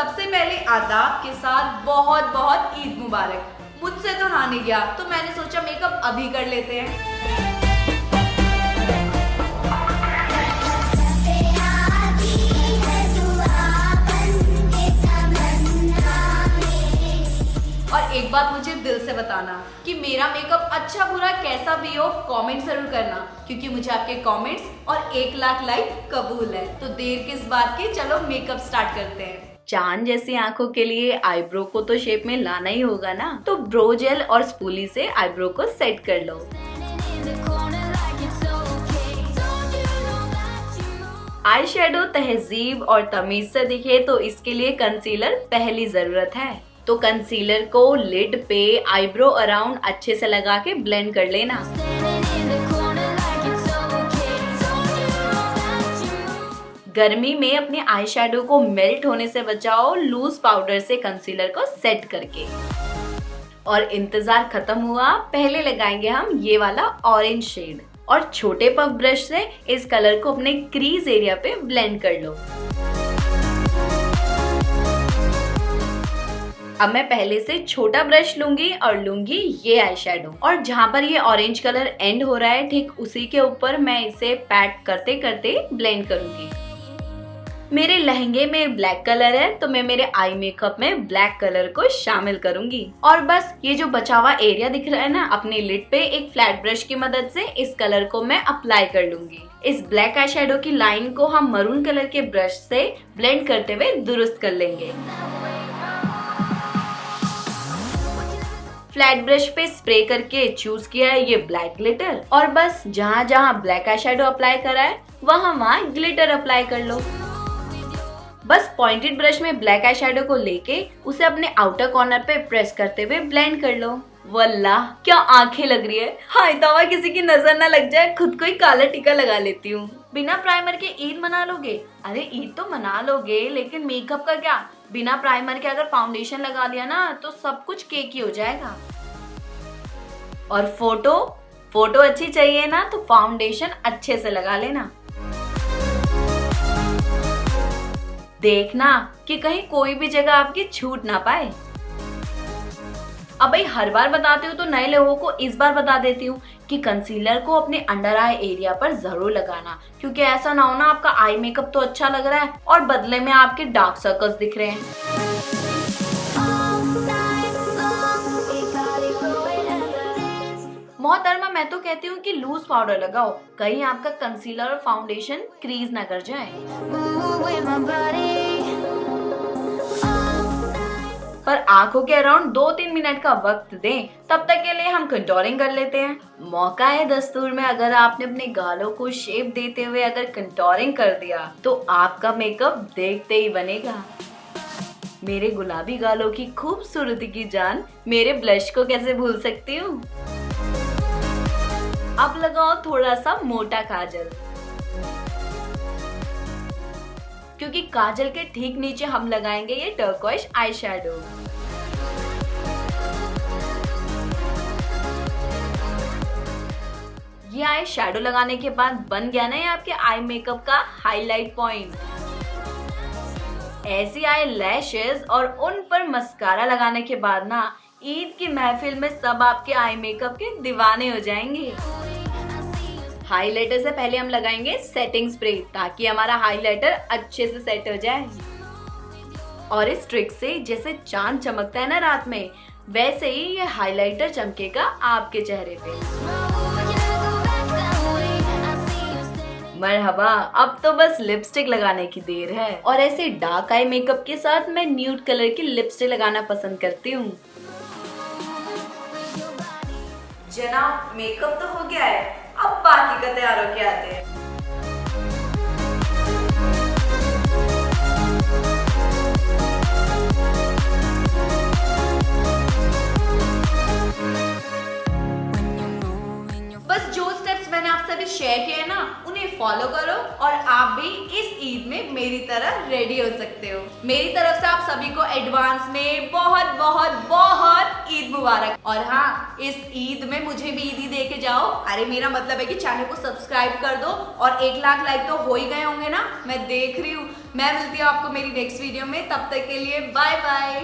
सबसे पहले आदाब के साथ बहुत बहुत ईद मुबारक। मुझसे तो नहा नहीं गया तो मैंने सोचा मेकअप अभी कर लेते हैं। और एक बात मुझे दिल से बताना कि मेरा मेकअप अच्छा बुरा कैसा भी हो, कमेंट जरूर करना, क्योंकि मुझे आपके कमेंट्स और 1 लाख लाइक कबूल है। तो देर किस बात की, चलो मेकअप स्टार्ट करते हैं। चांद जैसी आंखों के लिए आईब्रो को तो शेप में लाना ही होगा ना, तो ब्रो जेल और स्पूली से आईब्रो को सेट कर लो। आई शेडो तहजीब और तमीज से दिखे तो इसके लिए कंसीलर पहली जरूरत है। तो कंसीलर को लिड पे आईब्रो अराउंड अच्छे से लगा के ब्लेंड कर लेना। गर्मी में अपने आई शेडो को मेल्ट होने से बचाओ लूज पाउडर से कंसीलर को सेट करके। और इंतजार खत्म हुआ, पहले लगाएंगे हम ये वाला ऑरेंज शेड और छोटे पफ ब्रश से इस कलर को अपने क्रीज एरिया पे ब्लेंड कर लो। अब मैं पहले से छोटा ब्रश लूंगी और लूंगी ये आई शेडो, और जहाँ पर ये ऑरेंज कलर एंड हो रहा है ठीक उसी के ऊपर मैं इसे पैट करते करते ब्लेंड करूंगी। मेरे लहंगे में ब्लैक कलर है तो मैं मेरे आई मेकअप में ब्लैक कलर को शामिल करूंगी। और बस ये जो बचा हुआ एरिया दिख रहा है ना, अपने लिड पे एक फ्लैट ब्रश की मदद से इस कलर को मैं अप्लाई कर लूंगी। इस ब्लैक आई शेडो की लाइन को हम मरून कलर के ब्रश से ब्लेंड करते हुए दुरुस्त कर लेंगे। फ्लैट ब्रश पे स्प्रे करके चूज किया है ये ब्लैक ग्लिटर, और बस जहाँ जहाँ ब्लैक आई शेडो अप्लाई करा है वहाँ ग्लिटर अप्लाई कर लो। बस पॉइंटेड ब्रश में ब्लैक आई शेडो को लेके उसे अपने आउटर कॉर्नर पे प्रेस करते हुए ब्लेंड कर लो। वल्लाह क्या आंखें लग रही है। हाय तवा किसी की नजर ना लग जाए, खुद को ही काला टीका लगा लेती हूँ। बिना प्राइमर के ईद मना लोगे? अरे ईद तो मना लोगे, लेकिन मेकअप का क्या? बिना प्राइमर के अगर फाउंडेशन लगा लिया ना तो सब कुछ केक ही हो जाएगा। और फोटो अच्छी चाहिए ना तो फाउंडेशन अच्छे से लगा लेना। देखना कि कहीं कोई भी जगह आपकी छूट ना पाए। अब भाई हर बार बताती हूँ तो नए लोगों को इस बार बता देती हूँ कि कंसीलर को अपने अंडर आई एरिया पर जरूर लगाना, क्योंकि ऐसा ना हो ना आपका आई मेकअप तो अच्छा लग रहा है और बदले में आपके डार्क सर्कल्स दिख रहे हैं। मोहतरमा मैं तो कहती हूँ कि लूज पाउडर लगाओ, कहीं आपका कंसीलर और फाउंडेशन क्रीज ना कर जाए। पर आंखों के अराउंड 2-3 मिनट का वक्त दें, तब तक के लिए हम कंटूरिंग कर लेते हैं। मौका है दस्तूर में, अगर आपने अपने गालों को शेप देते हुए अगर कंटूरिंग कर दिया तो आपका मेकअप देखते ही बनेगा। मेरे गुलाबी गालों की खूबसूरती की जान, मेरे ब्लश को कैसे भूल सकती हूँ। अब लगाओ थोड़ा सा मोटा काजल, क्योंकि काजल के ठीक नीचे हम लगाएंगे ये टर्कोइश आई शेडो। ये आई शेडो लगाने के बाद बन गया ना ये आपके आई मेकअप का हाईलाइट पॉइंट। ऐसी आई लैशेस और उन पर मस्कारा लगाने के बाद ना ईद की महफिल में सब आपके आई मेकअप के दीवाने हो जाएंगे। हाइलाइटर से पहले हम लगाएंगे सेटिंग स्प्रे, ताकि हमारा हाइलाइटर अच्छे से सेट हो जाए। और इस ट्रिक से जैसे चांद चमकता है ना रात में, वैसे ही ये हाइलाइटर चमकेगा आपके चेहरे पे। मरहबा, अब तो बस लिपस्टिक लगाने की देर है। और ऐसे डार्क आई मेकअप के साथ मैं न्यूड कलर की लिपस्टिक लगाना पसंद करती हूँ। जनाब मेकअप तो हो गया है, अब बाकी का तैयार होके आते हैं। बस जो स्टेप्स मैंने आपसे अभी शेयर किए हैं ना, उन्हें फॉलो करो और आप भी इस ईद में मेरी तरह रेडी हो सकते हो। मेरी तरफ से आप सभी को एडवांस में बहुत बहुत बहुत ईद मुबारक। और हाँ, इस ईद में मुझे भी ईदी दे के जाओ। अरे मेरा मतलब है कि चैनल को सब्सक्राइब कर दो और 1 लाख लाइक तो हो ही गए होंगे ना, मैं देख रही हूँ। मैं मिलती हूँ आपको मेरी नेक्स्ट वीडियो में, तब तक के लिए बाय बाय।